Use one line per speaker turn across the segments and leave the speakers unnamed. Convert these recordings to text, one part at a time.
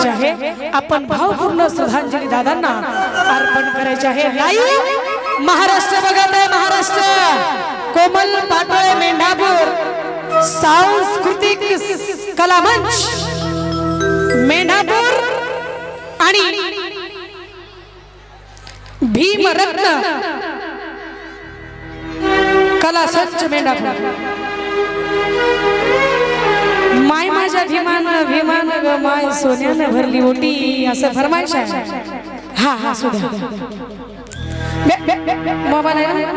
करायची आहे, आपण भावपूर्ण श्रद्धांजली दादांना अर्पण करायची आहे। लाईव्ह महाराष्ट्र बघत आहे, महाराष्ट्र कोमल पाटोळे मेंढापूर सांस्कृतिक कला मंच मेंढापूर आणि भीमरत्न कला संच मेंढापूर। माय माझ्या भीमान ग माय सोन्यानं भरली ओटी असं फरमाईश आहे। हा हा सुद्धा मोबाईल आहे ना,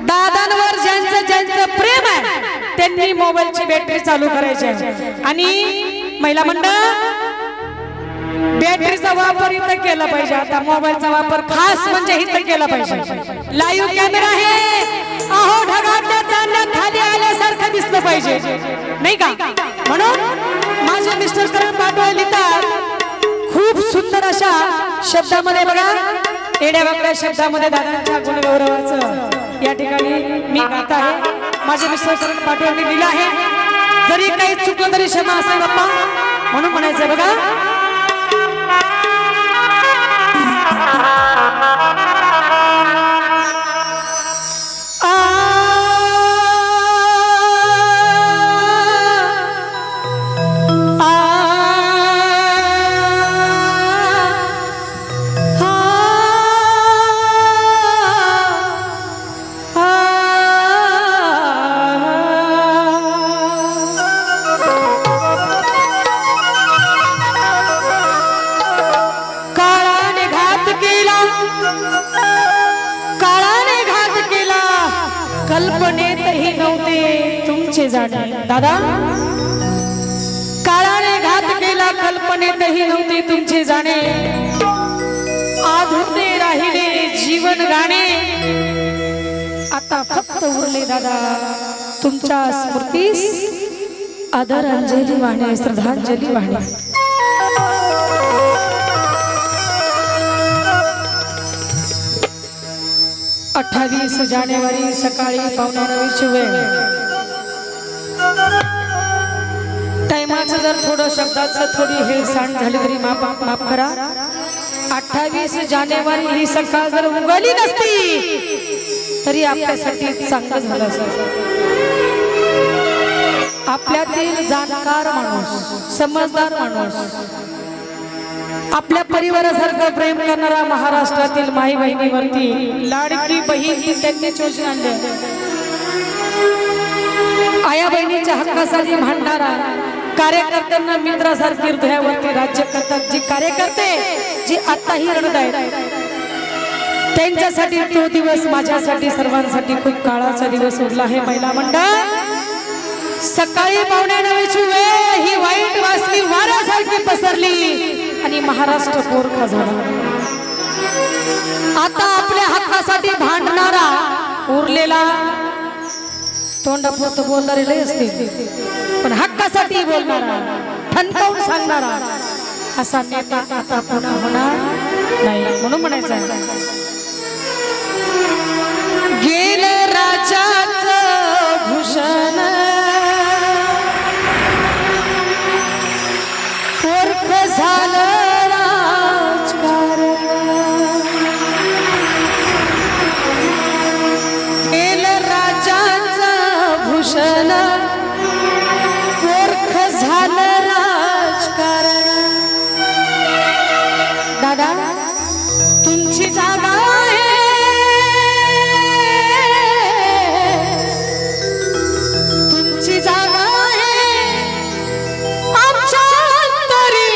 दादांवर ज्यांचं प्रेम आहे त्यांनी मोबाईलची बॅटरी चालू करायची आहे। आणि महिला मंडळ बॅटरीचा वापर इथं केला पाहिजे, आता मोबाईलचा वापर खास म्हणजे इथं केला पाहिजे। लाईव्ह कॅमेरा आहे, अहो ढगातल्या चांदण्या खाली आल्यासारखं दिसलं पाहिजे नाही का, म्हणून माझे मिस्टर करण पाटोळे लिहितात खूप सुंदर अशा शब्दामध्ये, बघा एड्या वाकड्या शब्दामध्ये दादांच्या गुणगौरवाचं या ठिकाणी मी गात आहे। माझे मिस्टर करण पाटोळे लिहिलं आहे, जरी काही चुकलं तरी क्षमा असेल बाप्पा म्हणून म्हणायचं। बघा कल्पनेतही नव्हते तुमचे जाणे दादा, काळाने घात केला कल्पनेतही नव्हते तुमचे जाणे, आधुते राहिले जीवन गाणे, आता फक्त उरले दादा तुमच्या स्मृतीस आदरांजली वाहणे श्रद्धांजली वाहणे। 28 जानेवारी सकाळी 9:15 वेळ, टाइमाचं जर थोडं शब्दाचं थोडी हेळसांड झाली तरी माफ करा। 28 जानेवारी ही सकाळ जर उगवली नसती तरी आपल्यासाठी चांगलं झालं असतं। आपल्यातील जाणकार माणूस, समजदार माणूस, आपल्या परिवारासारखं प्रेम करणारा, महाराष्ट्रातील माई बहिणीवरती लाडकी बहीण त्यांनी चोचून आणले, आया बहिणीच्या हक्कासाठी भांडणारा, कार्यकर्त्यांना मित्रासारखी हृदयावरती राज्य करतात जी कार्यकर्ते जी आताही रडत आहेत, त्यांच्यासाठी तो दिवस माझ्यासाठी सर्वांसाठी खूप काळाचा दिवस उरला आहे। महिला मंडळ सकाळी 9:15 वेळ ही वाईट वासली वाऱ्यासारखी पसरली आणि महाराष्ट्र पोरखा झाला। आता आपल्या हक्कासाठी भांडणारा उरलेला, तोंडापुरत बोलणारे लय असते पण हक्कासाठी बोलणारा, ठणकावून सांगणारा असा नेता आता पुन्हा होणार नाही, म्हणून म्हणायचं गेलं राजाचं भूषण पोरख झालं राजकारण, गेलं राजाचं भूषण पोरख झालं राजकारण। दादा तुमची जागा आहे, तुमची जागा आहे आमच्या अंतरी,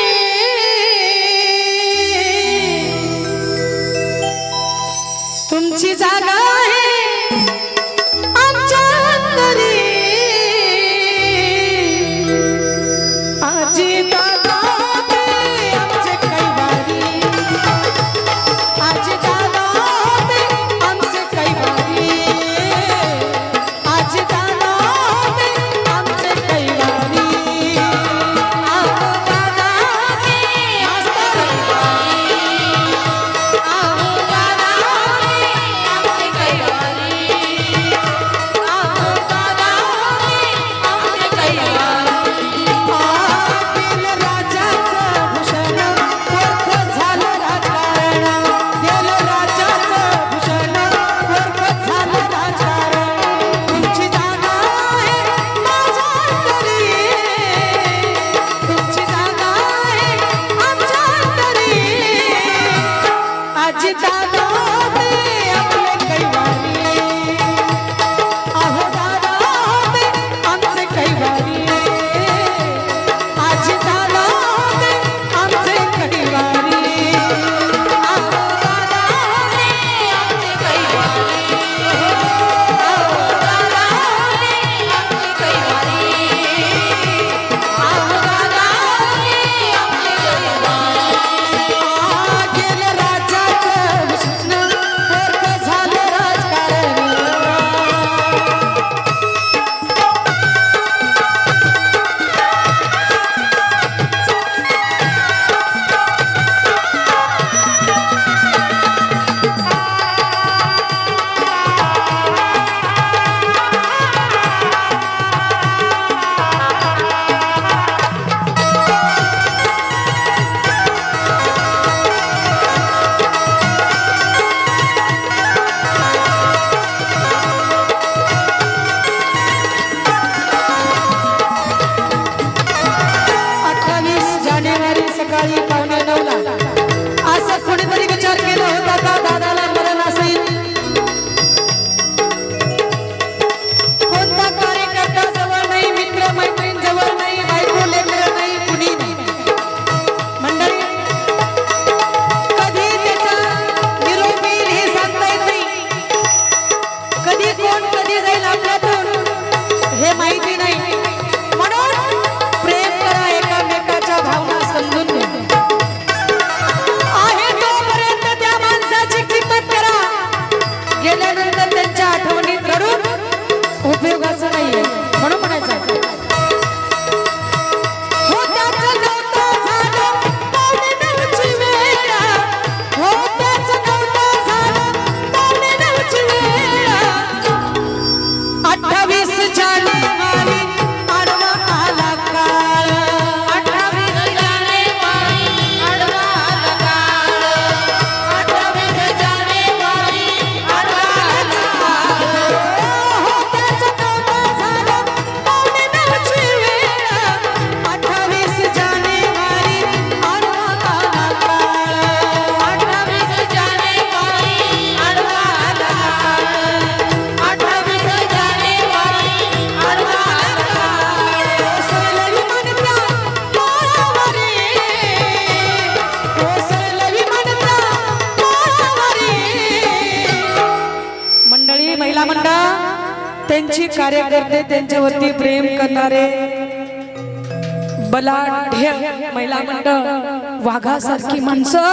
सकाळी 8:45ला असं कोणीतरी विचार केला होता का दादाला मरण असेल? कोणता कार्यकर्ता जवळ नाही, मित्र मैत्रीण जवळ नाही, बायको लेकर नाही, कुणी नाही. मंडळी कधी त्याचा निरोप येईल हे सांगता येत नाही. कधी कोण कधी जाईल आपल्यातून हे माहिती नाही. म्हणून प्रेम करा, एकामेकाच्या भावना समजून घ्या. आहे तोपर्यंत त्या माणसाची किंमत करा. गेल्यानंतर त्यांच्या आठवणीत रडून उपयोगाचं नाहीये. म्हणून म्हणायचं हो त्याचं नव्हतं झालं पावणे 9ची वेळ, हो त्याचं नव्हतं झालं पावणे 9ची वेळ. 28 जानेवारी आडवा आला काळ, 28 जानेवारी आडवा आला काळ, 28 जानेवारी आडवा आला काळ. हो त्याचं नव्हतं झालं पावणे 9ची वेळ, 28 जानेवारी आडवा आला काळ, 28 जानेवारी आडवा आला काळ, 28 जानेवारी आडवा आला काळ. कोसळलं विमानच्या माळावरी, कोसळलं विमानच्या माळावरी. मंडळी, महिला मंडळ, त्यांची कार्यकर्ते, त्यांच्यावरती प्रेम करणारे बलाढ्य महिला मंडळ, वाघासारखी माणसं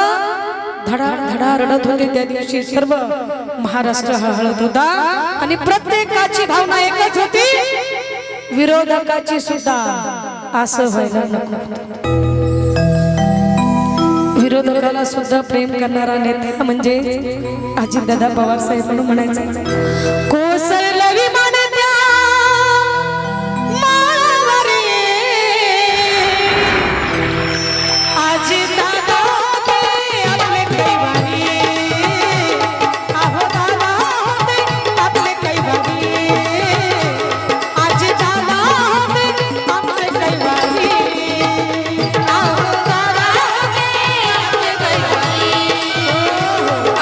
धडा धडा रडत होते त्या दिवशी. सर्व महाराष्ट्र हळहळत होता आणि प्रत्येकाची भावना एकच होती, विरोधकाची सुद्धा असं व्हायला नको. विरोधकाला सुद्धा प्रेम करणारा नेता म्हणजे अजितदादा पवार साहेब. म्हणून म्हणायचं कोसळलं विमान त्या माळावरी, अजितदादा होते आपले कैवारी, अहो दादा होते आपले कैवारी, अजितदादा होते आपले कैवारी, अहो दादा होते आपले कैवारी,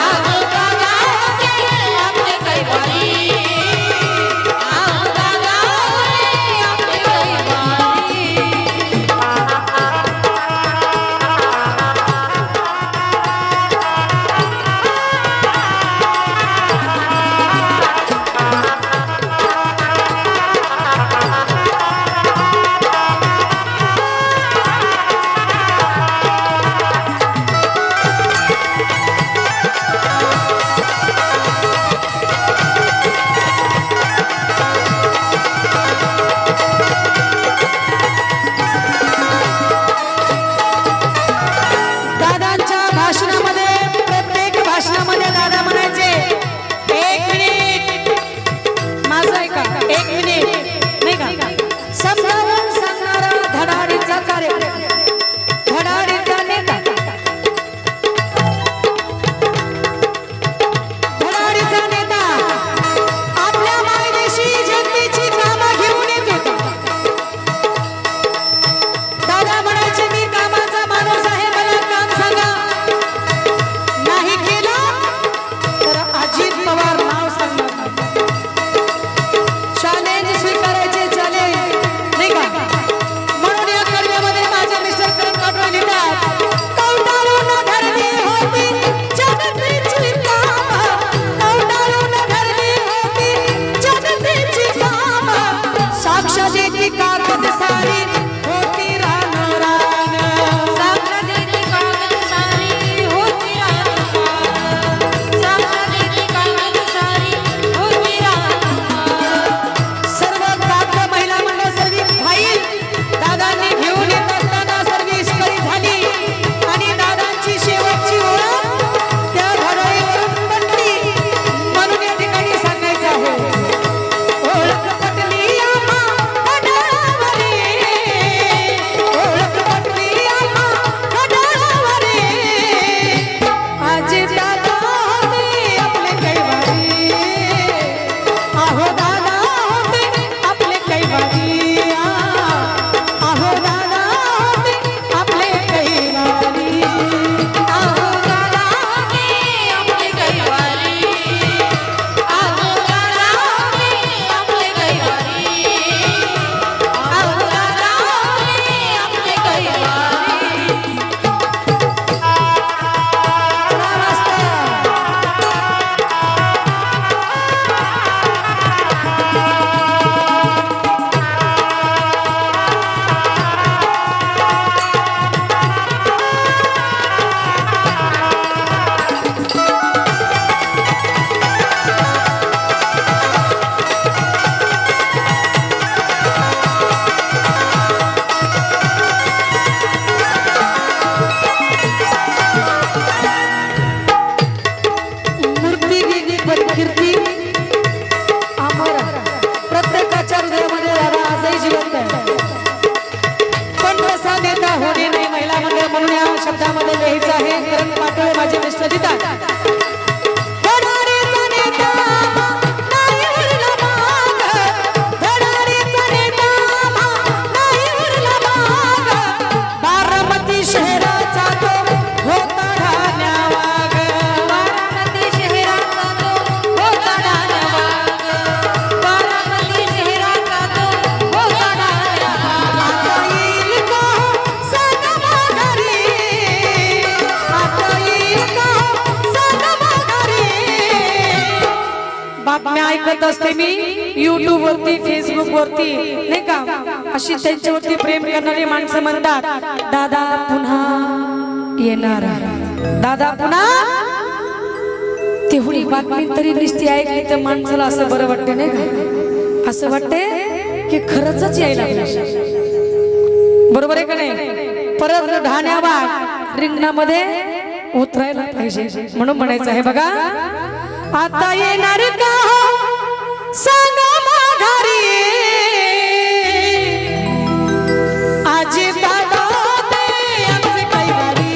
अहो दादा होते आपले कैवारी. ऐकत असते मी YouTube वरती, फेसबुक वरती, नाही का, अशी त्यांच्यावरती प्रेम करणारी माणसं म्हणतात दादा पुन्हा येणार, दादा पुन्हा. तेवढी बातमी तरी नुसती ऐकली तर माणसाला असं बरं वाटते, नाही का, असं वाटते की खरंच यायला पाहिजे. बरोबर आहे का नाही. परत ढाण्याबाग रिंगणामध्ये उतरायला पाहिजे म्हणून म्हणायचं आहे बघा. आता येणार का सांगा माघारी, आजी दादा ते आमचे कैवारी,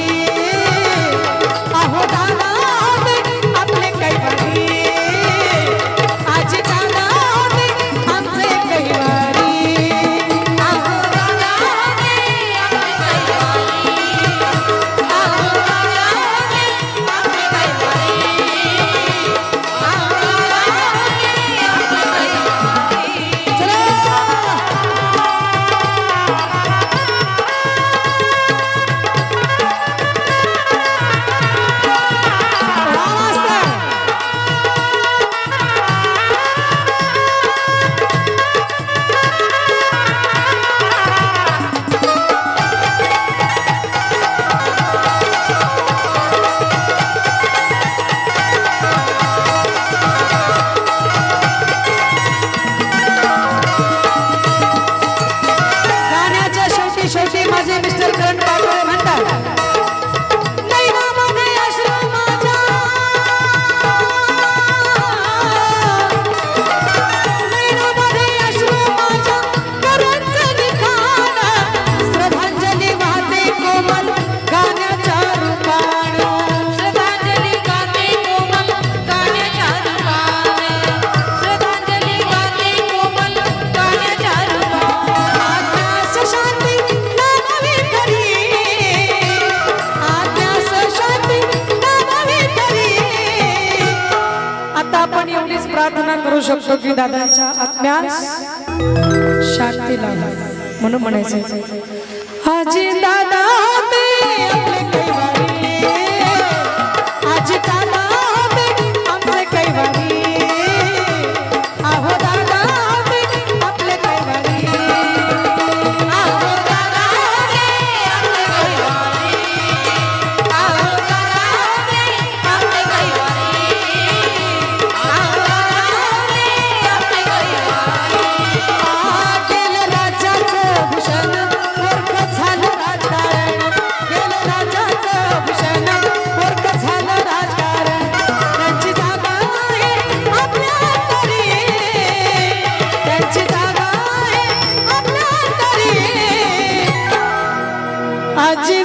अहो दादा ते आपले कैवारी, आजी दादा ते आमचे कैवारी, अहो दादा ते आपले कैवारी, अहो दादा ते आपले कैवारी, शेवटी माझे मिस्टर करण पाटोळे म्हणतात नैनामध्ये आश्रम माझा, नैनामध्ये आश्रम माझा, करणचं लिखाण, श्रद्धांजली वाहते कोमल गाण्याच्या रूपानं, श्रद्धांजली गाते कोमल गाण्याच्या रूपानं, श्रद्धांजली गाते कोमल गाण्याच्या रूपानं, आत्म्यास शांती प्रार्थना करू शकतो की दादांच्या आत्म्यास शांती लाभो म्हणून म्हणायचं आजी दादा ते आपले कैवारी, आजी दादा ते आमचे कैवारी, अहो दादा ते आपले कैवारी, अहो दादा ते आपले कैवारी, अहो दादा ते आपले कैवारी, आजी